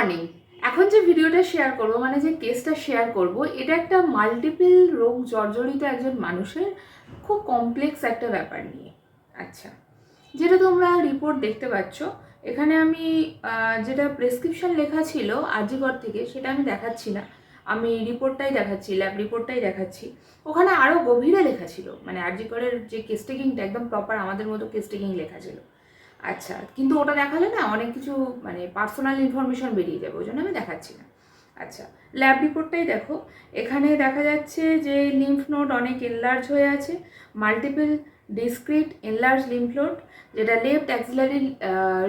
Morning. এখন যে ভিডিওটা শেয়ার করব, মানে যে কেসটা শেয়ার করব, এটা একটা মাল্টিপল রোগ জর্জরিত একজন মানুষের খুব কমপ্লেক্স একটা ব্যাপার নিয়ে। আচ্ছা, যেটা তোমরা রিপোর্ট দেখতে পাচ্ছ এখানে, আমি যেটা প্রেসক্রিপশন লেখা ছিল আরজিকর থেকে সেটা আমি দেখাচ্ছি না, আমি রিপোর্টটাই দেখাচ্ছি, ল্যাব রিপোর্টটাই দেখাচ্ছি। ওখানে আরও গভীরে লেখা ছিল, মানে আরজিকরের যে কেস টেকিংটা একদম প্রপার আমাদের মতো কেস টেকিং লেখা ছিল। আচ্ছা, কিন্তু ওটা দেখালে না অনেক কিছু মানে পার্সোনাল ইনফরমেশন বেরিয়ে যাবে, ওই জন্য আমি দেখাচ্ছি না। আচ্ছা, ল্যাব রিপোর্টটাই দেখো। এখানে দেখা যাচ্ছে যে লিম্ফ নোড অনেক এনলার্জ হয়ে আছে, multiple discrete enlarge lymph node, যেটা লেফট অ্যাক্সিলারি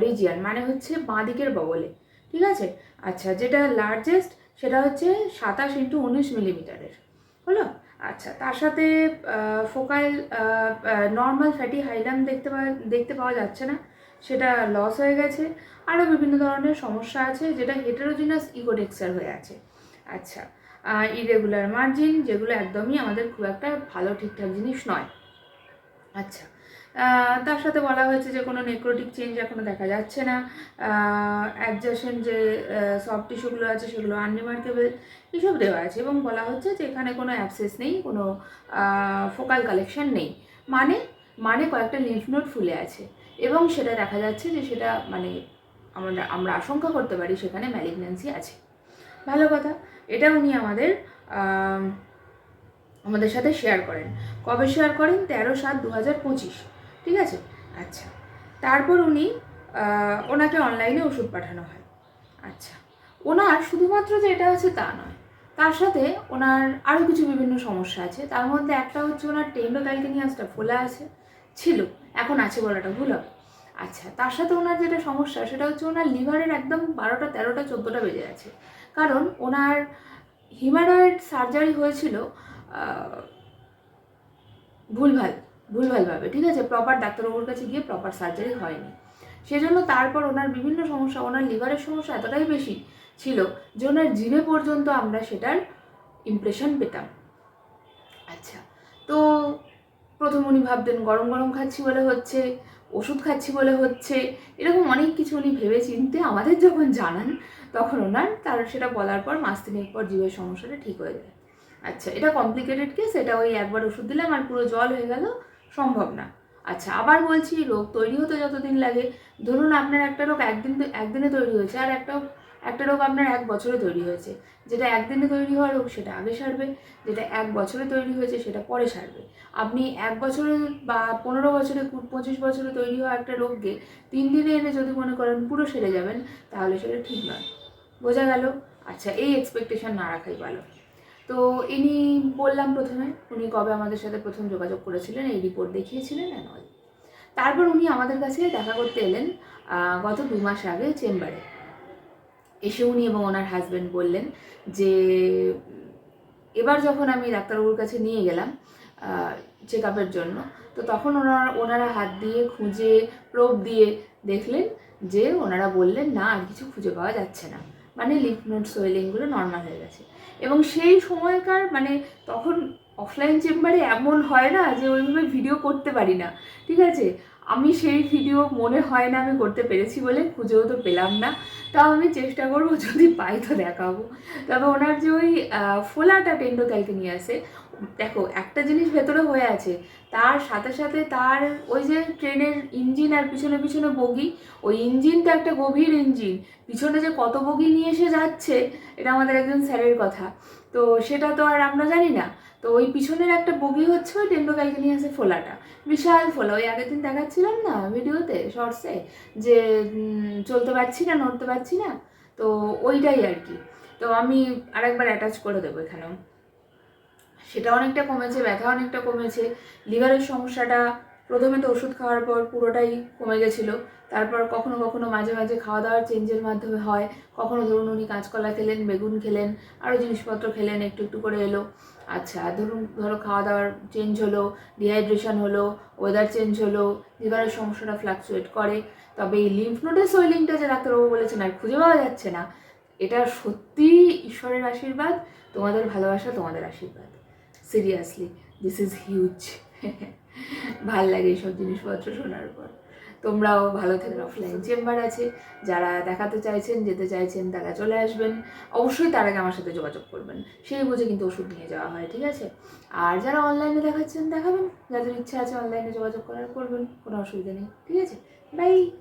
রিজিয়ন, মানে হচ্ছে বাঁ দিকের বগলে, ঠিক আছে। আচ্ছা, যেটা লার্জেস্ট সেটা হচ্ছে 27x19 মিলিমিটারের হলো। আচ্ছা, তার সাথে ফোকাল নর্মাল ফ্যাটি হাইলাম দেখতে পাওয়া যাচ্ছে না, সেটা লস হয়ে গেছে। আরও বিভিন্ন ধরনের সমস্যা আছে, যেটা হেটেরোজিনাস ইগোডেক্সার হয়ে আছে। আচ্ছা, ইরেগুলার মার্জিন, যেগুলো একদমই আমাদের খুব একটা ভালো ঠিকঠাক জিনিস নয়। আচ্ছা, তার সাথে বলা হয়েছে যে কোনো নেক্রোটিক চেঞ্জ এখনও দেখা যাচ্ছে না, অ্যাডজাসেন্ট যে সফট টিস্যুগুলো আছে সেগুলো আনরিমার্কেবল, এসব দেওয়া আছে। এবং বলা হচ্ছে যে এখানে কোনো অ্যাবসেস নেই, কোনো ফোকাল কালেকশন নেই, মানে মানে কয়েকটা লিম্ফ নোড ফুলে আছে, এবং সেটা দেখা যাচ্ছে যে সেটা মানে আমরা আশঙ্কা করতে পারি সেখানে ম্যালিগন্যান্সি আছে। ভালো কথা, এটা উনি আমাদের সাথে শেয়ার করেন। কবে শেয়ার করেন? 13/7/2025, ঠিক আছে। আচ্ছা, তারপর ওনাকে অনলাইনে ওষুধ পাঠানো হয়। আচ্ছা, ওনার শুধুমাত্র যে এটা আছে তা নয়, তার সাথে ওনার আরও কিছু বিভিন্ন সমস্যা আছে। তার মধ্যে একটা হচ্ছে ওনার টেন্ডোক্যালকেনিয়াসটা ফোলা ছিল, এখন আছে বলাটা ভুল হবে। আচ্ছা, তার সাথে ওনার যেটা সমস্যা সেটা হচ্ছে ওনার লিভারের একদম 12টা 13টা 14টা বেজে আছে, কারণ ওনার হিমারয়েড সার্জারি হয়েছিল ভুলভালভাবে, ঠিক আছে, প্রপার ডাক্তারবাবুর কাছে গিয়ে প্রপার সার্জারি হয়নি। সেজন্য তারপর ওনার বিভিন্ন সমস্যা, ওনার লিভারের সমস্যা এতটাই বেশি ছিল যে ওনার জিভে পর্যন্ত আমরা সেটার ইমপ্রেশন পেতাম। আচ্ছা, তো প্রথম উনি ভাবতেন গরম গরম খাচ্ছি বলে হচ্ছে, ওষুধ খাচ্ছি বলে হচ্ছে, এরকম অনেক কিছু উনি ভেবে চিনতে আমাদের যখন জানান, তখন তার সেটা বলার পর মাস তিনেক পর জিভের সমস্যাটা ঠিক হয়ে যায়। আচ্ছা, এটা কমপ্লিকেটেড কেস, এটা ওই একবার ওষুধ দিলাম আর পুরো জল হয়ে গেল, সম্ভব না। আচ্ছা, আবার বলছি, রোগ তৈরি হতে যতদিন লাগে, ধরুন আপনার একটা রোগ একদিনে তৈরি হয়েছে, আর একটা রোগ আপনার 1 বছরে তৈরি হয়েছে। যেটা একদিনে তৈরি হওয়া রোগ সেটা আগে সারবে, যেটা 1 বছরে তৈরি হয়েছে সেটা পরে সারবে। আপনি 1 বছরে বা 15 বছরে 25 বছরে তৈরি হওয়া একটা রোগকে 3 দিনে এনে যদি মনে করেন পুরো সেরে যাবেন, তাহলে সেটা ঠিক নয়। বোঝা গেল? আচ্ছা, এই এক্সপেকটেশন না রাখাই ভালো। তো ইনি বললাম প্রথমে উনি কবে আমাদের সাথে প্রথম যোগাযোগ করেছিলেন, এই রিপোর্ট দেখিয়েছিলেন অ্যান্ড অল। তারপর উনি আমাদের কাছে দেখা করতে এলেন গত 2 মাস আগে চেম্বারে। এসে উনি এবং ওনার হাজব্যান্ড বললেন যে এবার যখন আমি ডাক্তারবাবুর কাছে নিয়ে গেলাম চেক আপের জন্য, তো তখন ওনারা হাত দিয়ে খুঁজে প্রোব দিয়ে দেখলেন যে ওনারা বললেন না, আর কিছু খুঁজে পাওয়া যাচ্ছে না, মানে লিম্ফ নোড সোয়েলিংগুলো নর্মাল হয়ে গেছে। এবং সেই সময়কার মানে তখন অফলাইন চেম্বারে এমন হয় না যে ওইভাবে ভিডিও করতে পারি না, ঠিক আছে। আমি সেই ভিডিও মনে হয় না আমি করতে পেরেছি বলে, খুঁজেও তো পেলাম না, তাও আমি চেষ্টা করবো, যদি পাই তো দেখাবো। তবে ওনার যে ওই ফোলাটা টেন্ডোক্যালকেনিয়াসে, দেখো একটা জিনিস ভেতরে হয়ে আছে, তার সাথে সাথে তার ওই যে ট্রেনের ইঞ্জিন আর পিছনে পিছনে বগি, ওই ইঞ্জিনটা একটা গভীর ইঞ্জিন, পিছনে যে কত বগি নিয়ে এসে যাচ্ছে এটা আমাদের একজন স্যারের কথা, তো সেটা তো আর আমরা জানি না। তো ওই পিছনের একটা বগি হচ্ছে ওই টেন্ডোক্যালকেনিয়াসে ফোলাটা, বিশাল ফোলা। ওই আগের দিন দেখাচ্ছিলাম না ভিডিওতে শর্টসে, যে চলতে পারছি না, নড়তে পারছি না, তো ওইটাই আর কি। তো আমি আরেকবার অ্যাটাচ করে দেবো এখানেও। সেটা অনেকটা কমেছে, ব্যথা অনেকটা কমেছে। লিভারের সমস্যাটা প্রথমে তো ওষুধ খাওয়ার পর পুরোটাই কমে গেছিলো, তারপর কখনো কখনো মাঝে মাঝে খাওয়া দাওয়ার চেঞ্জের মাধ্যমে হয়, কখনো ধরুন উনি কাঁচকলা খেলেন, বেগুন খেলেন, আরও জিনিসপত্র খেলেন, একটু একটু করে এলো। আচ্ছা, ধরো খাওয়া দাওয়ার চেঞ্জ হলো, ডিহাইড্রেশন হলো, ওয়েদার চেঞ্জ হলো, লিভারের সমস্যাটা ফ্লাকচুয়েট করে। তবে এই লিম্ফ নোডের সোয়েলিংটা যে ডাক্তারবাবু বলেছেন আর খুঁজে পাওয়া যাচ্ছে না, এটা সত্যিই ঈশ্বরের আশীর্বাদ, তোমাদের ভালোবাসা, তোমাদের আশীর্বাদ। Seriously, this is huge. ভাল লাগে এইসব জিনিসপত্র শোনার পর। তোমরাও ভালো থাকবে। অফলাইন চেম্বার আছে, যারা দেখাতে চাইছেন, যেতে চাইছেন, তারা চলে আসবেন। অবশ্যই তার আগে আমার সাথে যোগাযোগ করবেন, সেই বুঝে কিন্তু ওষুধ নিয়ে যাওয়া হয়, ঠিক আছে? আর যারা অনলাইনে দেখাচ্ছেন দেখাবেন, যাদের ইচ্ছা আছে অনলাইনে যোগাযোগ করার করবেন, কোনো অসুবিধা নেই, ঠিক আছে? বাই।